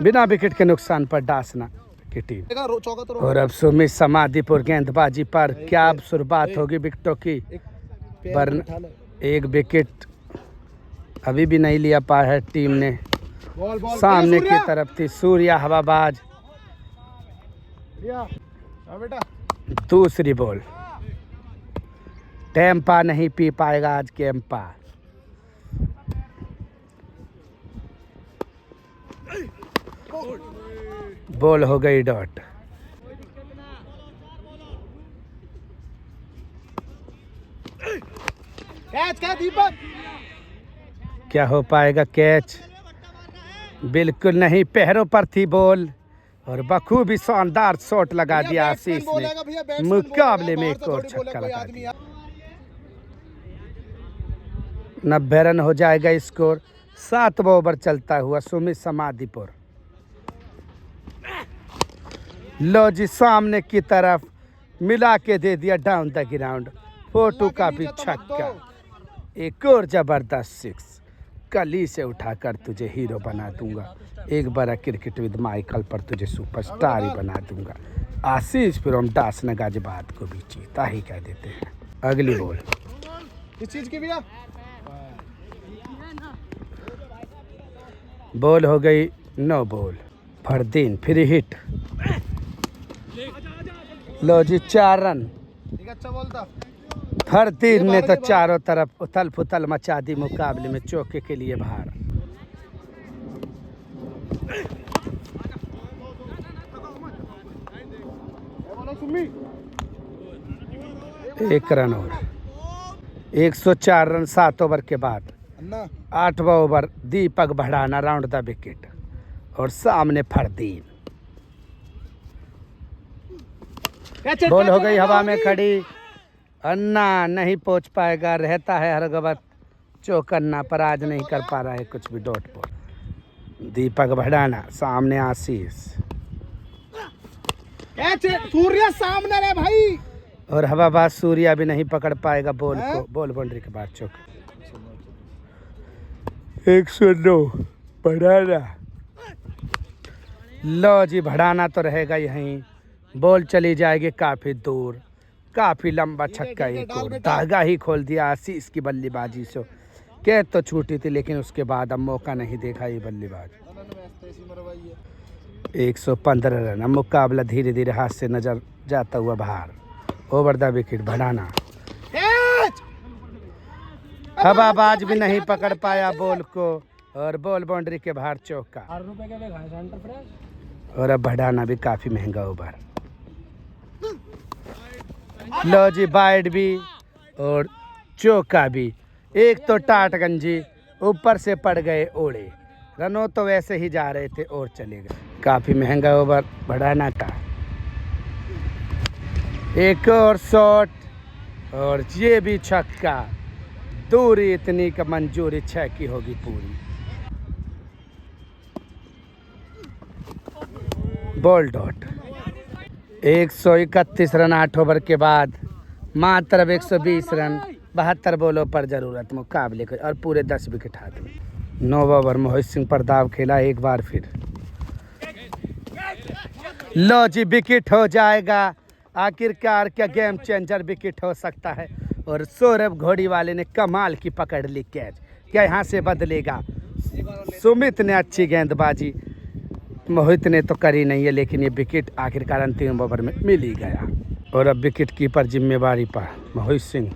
बिना विकेट के नुकसान पर डासना की टीम। चौका तो और अब सुमित समाधिपुर गेंदबाजी पर क्या अब शुरुआत होगी विकेटों की। वरना एक विकेट अभी भी नहीं लिया पाया है टीम ने। बॉल बॉल सामने की तरफ थी सूर्या हवाबाज। बेटा दूसरी बॉल। टेम्पा नहीं पी पाएगा आज के एम्पायर। बॉल हो गई डॉट। कैच क्या दीपक? क्या हो पाएगा कैच? बिल्कुल नहीं, पैरों पर थी बॉल और बखूबी शानदार शॉट लगा दिया आशीष ने। मुकाबले में एक और छक्का लगा दिया। 90 रन हो जाएगा स्कोर। 7वां ओवर चलता हुआ सुमित समाधिपुर। लो जी सामने की तरफ मिला के दे दिया डाउन द ग्राउंड। फोटो का भी छक्का। एक और जबरदस्त सिक्स। कली से उठाकर तुझे हीरो बना दूंगा। एक बार क्रिकेट विद माइकल पर तुझे सुपरस्टार ही बना दूंगा। आशीष फ्रॉम दास ने गाजियाबाद को भी जीता ही कह देते हैं। अगली बॉल। किस चीज की भैया? बॉल हो गई no ball. Fardeen free hit. लो जी 4 रन। अच्छा बॉल था। फरदीन ने तो चारों तरफ उथल पुथल मचा दी मुकाबले में चौके के लिए बाहर। एक रन और। 104 रन 7 ओवर के बाद। 8वां over Deepak Bhadana round the wicket और सामने फरदीन। बॉल हो गई हवा में खड़ी। अन्ना नहीं पहुंच पाएगा। रहता है हरगवत चौकन्ना पर आज नहीं कर पा रहा है कुछ भी डॉट पर। दीपक भड़ाना सामने आशीष। सूर्या सामने रे भाई। और हवाबाज सूर्या भी नहीं पकड़ पाएगा बॉल को। बॉल बाउंड्री के बाद चौक। 109 भड़ाना। लो जी भड़ाना तो रहेगा यहीं। बॉल चली जाएगी काफी दूर। काफी लंबा छक्का एक और। धागा ही खोल दिया आशीष की बल्लेबाजी से। कैच तो छूटी थी लेकिन उसके बाद अब मौका नहीं देखा ये बल्लेबाज। 115 रन। अब मुकाबला धीरे धीरे हाथ से नजर जाता हुआ बाहर। Over the wicket Bhadana. हवाबाज भी नहीं पकड़ पाया बॉल को और बॉल बाउंड्री के बाहर चौका। और अब भड़ाना भी काफी महंगा ओवर। लो जी वाइड भी और चौका भी। एक तो टाटगंजी ऊपर से पड़ गए ओढ़े। रनों तो वैसे ही जा रहे थे और चले गए। काफी महंगा ओवर भड़ाना का। एक और शॉट और ये भी छक्का। दूरी इतनी का मंजूरी 6 की होगी पूरी। Ball dot. 131 रन 8 ओवर के बाद। मात्र 120 रन 72 बॉलों पर जरूरत मुकाबले को और पूरे 10 विकेट हाथ में। 9 ओवर मोहित सिंह पर दाव खेला एक बार फिर। लो जी विकेट हो जाएगा। आखिरकार क्या गेम चेंजर विकेट हो सकता है। और सौरभ घोड़ी वाले ने कमाल की पकड़ ली कैच। क्या यहाँ से बदलेगा? सुमित ने अच्छी गेंदबाजी मोहित ने तो करी नहीं है लेकिन ये विकेट आखिरकार अंतिम ओवर में मिल ही गया। और अब विकेट कीपर जिम्मेवारी पर मोहित सिंह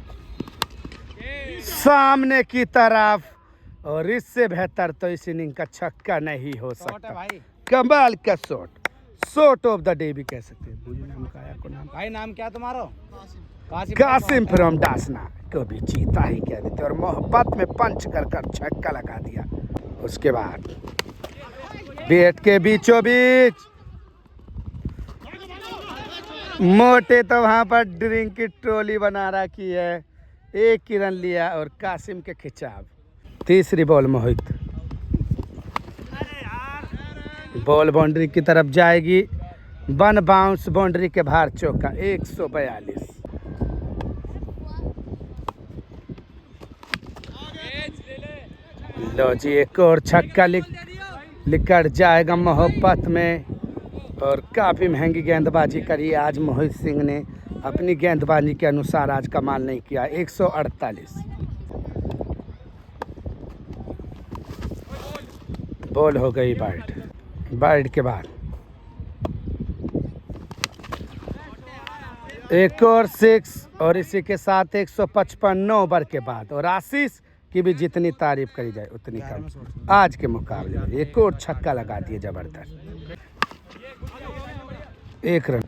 सामने की तरफ। और इससे बेहतर तो इस इनिंग का छक्का नहीं हो सकता। कमाल का shot. Shot of the day भी कह सकते हैं। नाम का को नाम भाई नाम क्या तुम्हारा? कासिम फ्रॉम दासना को भी जीता ही कह देते और मोहब्बत में पंच कर छक्का लगा दिया। उसके बाद बैट के बीचों बीच मोटे तो वहां पर ड्रिंक की ट्रॉली बना रखी है। एक ही रन लिया और कासिम के खिंचाव। तीसरी बॉल मोहित। बॉल बाउंड्री की तरफ जाएगी। 1 बाउंस बाउंड्री के बाहर चौका। 142। लो जी एक और छक्का लिकड़ जाएगा मोहब्बत में और काफ़ी महंगी गेंदबाजी करी आज मोहित सिंह ने। अपनी गेंदबाजी के अनुसार आज कमाल नहीं किया। 148 बॉल हो गई वाइड के बाद एक और 6 और इसी के साथ 155 ओवर के बाद। और आशीष की भी जितनी तारीफ करी जाए उतनी कम। आज के मुकाबले में एक और छक्का लगा दिए जबरदस्त। 1 रन।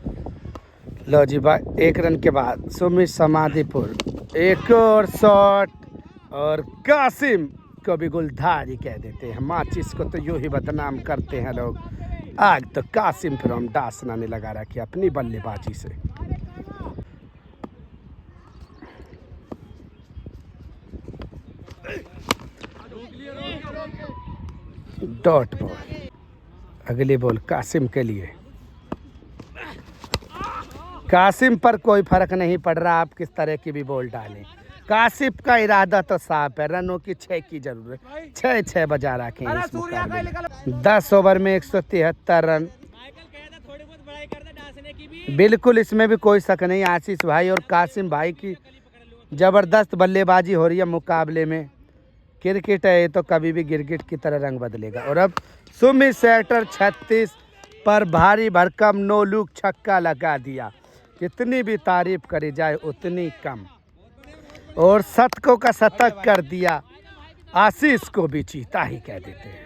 लो जी भाई 1 रन के बाद सुमित समाधिपुर एक और शॉट। और कासिम को भी गुलधारी कह देते हैं। माचिस को तो यूं ही बदनाम करते हैं लोग। आज तो कासिम फिर हम डांसना ने लगा रखी अपनी बल्लेबाजी से। Dot ball. अगली बॉल कासिम के लिए। कासिम पर कोई फर्क नहीं पड़ रहा आप किस तरह की भी बॉल डालें। कासिम का इरादा तो साफ है, रनों की 6 की जरूरत। 6 बजा रखे हैं इस मुकाबले। 10 ओवर में 173 रन। बिल्कुल इसमें भी कोई शक नहीं। आशीष भाई और कासिम भाई की जबरदस्त बल्लेबाजी हो रही है मुकाबले में। क्रिकेट है तो कभी भी गिरगिट की तरह रंग बदलेगा। और अब सुमित सेक्टर 36 पर भारी भरकम नो लुक छक्का लगा दिया। कितनी भी तारीफ करी जाए उतनी कम। और शतकों का शतक कर दिया। आशीष को भी चीता ही कह देते हैं।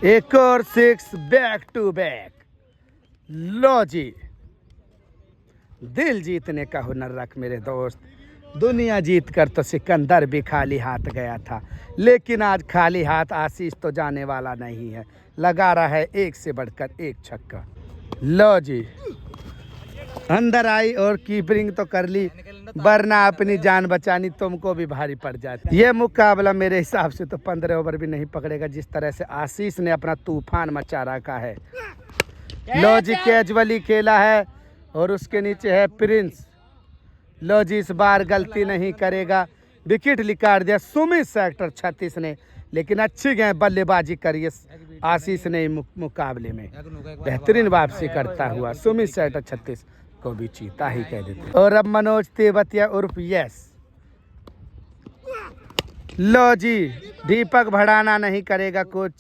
एक और 6 बैक टू बैक। लो जी दिल जीतने का हुनर रख मेरे दोस्त। दुनिया जीत कर तो सिकंदर भी खाली हाथ गया था, लेकिन आज खाली हाथ आशीष तो जाने वाला नहीं है। लगा रहा है एक से बढ़कर एक छक्का। लो जी अंदर आई और कीपरिंग तो कर ली, वरना अपनी जान बचानी तुमको भी भारी पड़ जाती। ये मुकाबला मेरे हिसाब से तो 15 ओवर भी नहीं पकड़ेगा। जिस तरह से आशीष ने अपना तूफान मचा रखा है। लो जी कैजुअली खेला है और उसके नीचे है प्रिंस। लो जी इस बार गलती नहीं करेगा। विकेट निकाल दिया सुमित सेक्टर 36 ने, लेकिन अच्छी गेंद बल्लेबाजी करी आशीष ने मुकाबले में। बेहतरीन वापसी करता हुआ सुमित सेक्टर 36 को भी चीता ही कह देते। और अब मनोज तेवतिया उर्फ यस। लो जी दीपक भड़ाना नहीं करेगा कुछ,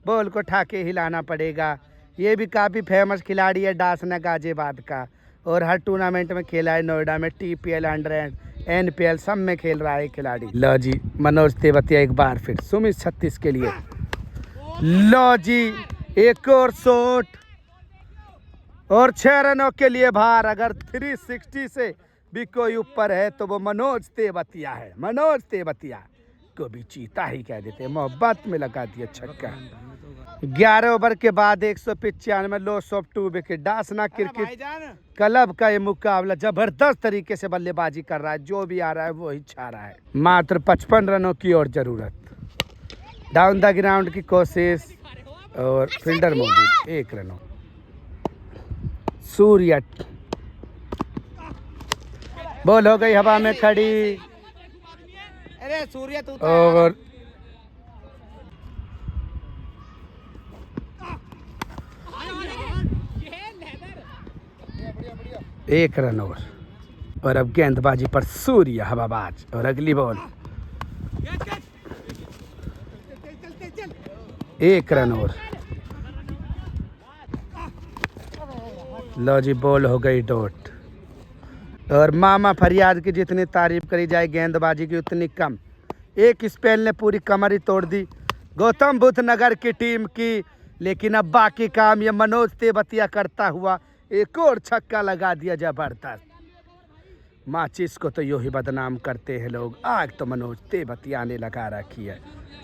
बॉल को ठाके हिलाना पड़ेगा। ये भी काफ़ी फेमस खिलाड़ी है डासना गाजियाबाद का, और हर टूर्नामेंट में खेला है। नोएडा में TPL अंडर NPL सब में खेल रहा है खिलाड़ी। लो जी मनोज तेवतिया एक बार फिर सुमित 36 के लिए। लो जी एक और शॉट और 6 रनों के लिए बाहर। अगर 360 से भी कोई ऊपर है तो वो मनोज तेवतिया है। मनोज तेवतिया को भी चीता ही कह देते हैं। मोहब्बत में लगा दिया छक्का। 11 ओवर के बाद 195 loss of 2 wicket. Dasna cricket club का ये मुकाबला जबरदस्त तरीके से बल्लेबाजी कर रहा है। जो भी आ रहा है वो ही छा रहा है। मात्र 55 रनों की और जरूरत। डाउन द ग्राउंड की कोशिश और फील्डर मौजूद। 1 रनों। सूर्य बॉल हो गई हवा में खड़ी। अरे सूर्य तू और एक रन और अब गेंदबाजी पर सूर्य हवाबाज। और अगली बॉल 1 रन और। लो जी बॉल हो गई डॉट। और मामा फरियाद की जितनी तारीफ करी जाए गेंदबाजी की उतनी कम। एक स्पेल ने पूरी कमर ही तोड़ दी गौतम बुद्ध नगर की टीम की। लेकिन अब बाकी काम ये मनोज तेवतिया करता हुआ एक और छक्का लगा दिया जबरदस्त। माचिस को तो यूं ही बदनाम करते हैं लोग। आग तो मनोज तेवतिया ने लगा रखी है।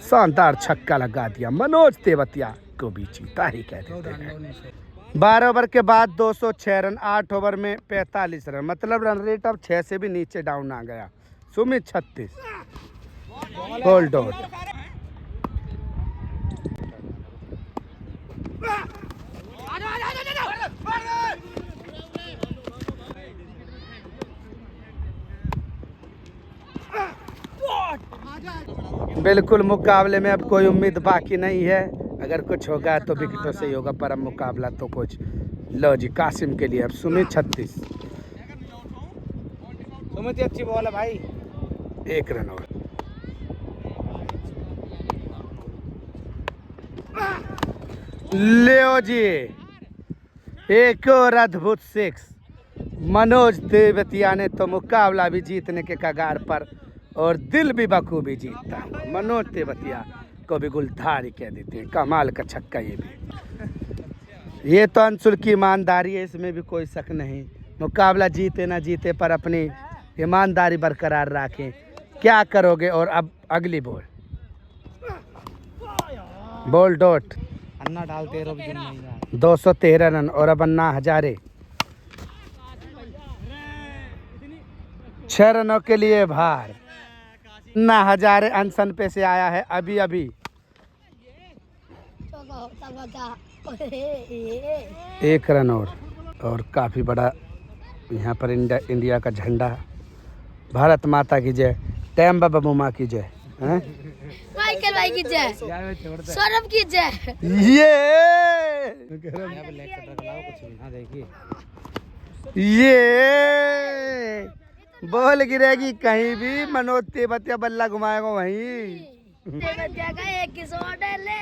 शानदार छक्का लगा दिया। मनोज तेवतिया को भी चीता ही कह देते हैं। 12 ओवर के बाद 206 रन। 8 ओवर में 45 रन। मतलब रन रेट अब 6 से भी नीचे डाउन आ गया। Sumit 36 ball dot. बिल्कुल मुकाबले में अब कोई उम्मीद बाकी नहीं है। अगर कुछ होगा तो विकेटों से ही होगा, पर अब मुकाबला तो कुछ। लो जी कासिम के लिए अब सुमित 36। सुमित अच्छी बॉल है भाई। 1 रन और। लियो जी एक और अद्भुत 6। मनोज तेवतिया ने तो मुकाबला भी जीतने के कगार पर और दिल भी बखूबी जीतता है। मनोज तेवतिया को भी गुलधारी कह देते हैं। कमाल का छक्का ये भी। ये तो अंशुल की ईमानदारी है, इसमें भी कोई शक नहीं। मुकाबला जीते ना जीते पर अपनी ईमानदारी बरकरार रखें। क्या करोगे? और अब अगली बॉल डॉट। अन्ना डालते रहो 213 रन और अब अन्ना हजारे 6 रनों के लिए भार। अन्ना हजारे अनशन पे से आया है अभी अभी। 1 रन और काफ़ी बड़ा यहाँ पर इंडिया का झंडा। भारत माता की जय, टैम बाबा मुमा की जय, माइकल भाई की जय, सौरभ की जय। ये बॉल गिरेगी कहीं भी, मनोज तेवतिया बल्ला घुमाएगा वहीं।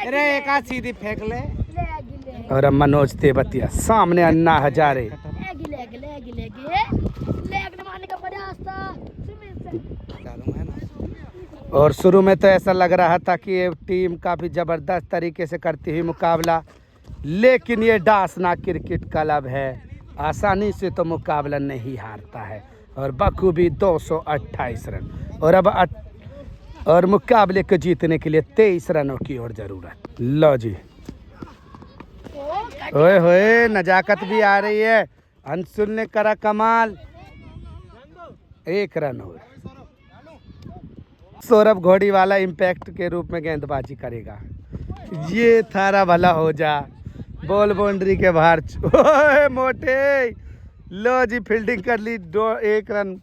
अरे एक आध सीधी फेंक ले। और अब मनोज तेवतिया सामने अन्ना हजारे। और शुरू में तो ऐसा लग रहा था कि ये टीम काफ़ी ज़बरदस्त तरीके से करती हुई मुकाबला, लेकिन ये डासना क्रिकेट क्लब है, आसानी से तो मुकाबला नहीं हारता है। और बखूबी 228 रन और अब और मुकाबले को जीतने के लिए 23 रनों की और ज़रूरत। लो जी ओए होए नजाकत भी आ रही है। अंशुल ने करा कमाल। 1 रन और। सौरभ घोड़ी वाला इम्पैक्ट के रूप में गेंदबाजी करेगा। ये थारा भला हो जा। बॉल बाउंड्री के बाहर। ओए मोटे। लो जी फील्डिंग कर ली। 1 रन।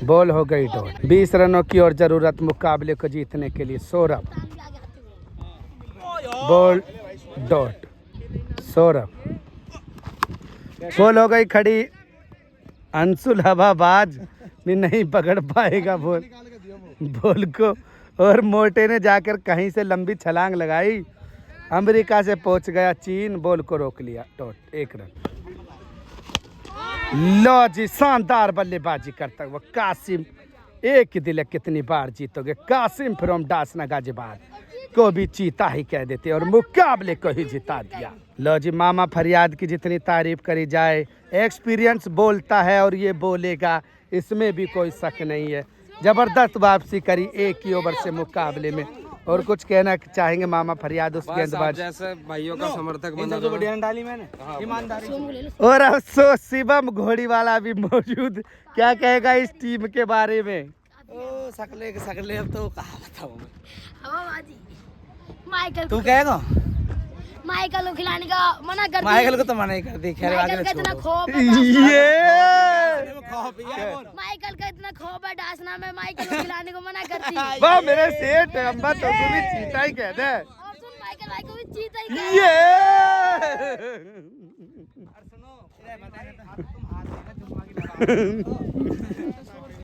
बॉल हो गई डॉट। 20 रनों की और जरूरत मुकाबले को जीतने के लिए। Saurabh ball dot. Saurabh ball हो गई खड़ी। अंशुल हवाबाज भी नहीं पकड़ पाएगा बॉल को और मोटे ने जाकर कहीं से लंबी छलांग लगाई। अमेरिका से पहुंच गया चीन। बॉल को रोक लिया। डॉट। 1 रन। लो जी शानदार बल्लेबाजी करता हुआ कासिम। एक ही दिल है कितनी बार जीतोगे। कासिम फ्रॉम डासना गाजियाबाद को भी चीता ही कह देते और मुकाबले को ही जिता दिया। लो जी मामा फरियाद की जितनी तारीफ करी जाए, एक्सपीरियंस बोलता है और ये बोलेगा, इसमें भी कोई शक नहीं है। जबरदस्त वापसी करी एक ही ओवर से मुकाबले में। और कुछ कहना चाहेंगे मामा फरियाद उस गेंदबाज जैसे भाइयों का समर्थक बना तो बढ़िया डाली मैंने ईमानदारी। और अफसोस शिवम घोड़ी वाला भी मौजूद। क्या कहेगा इस टीम के बारे में? ओ सकले के सकले अब तो कहा बताऊं मैं। माइकल तू कहेगा माइकल को खिलाने का मना कर। माइकल को तो मना ही कर दी। खैर आगे माइकल का इतना छोड़ो। खौफ है। माइकल का इतना खौफ है डासना में, माइकल को खिलाने को मना करती। वाह मेरे सेठ अम्बा तो भी चीता ही कहते हैं। और सुन माइकल भाई को भी चीता ही कहते हैं। ये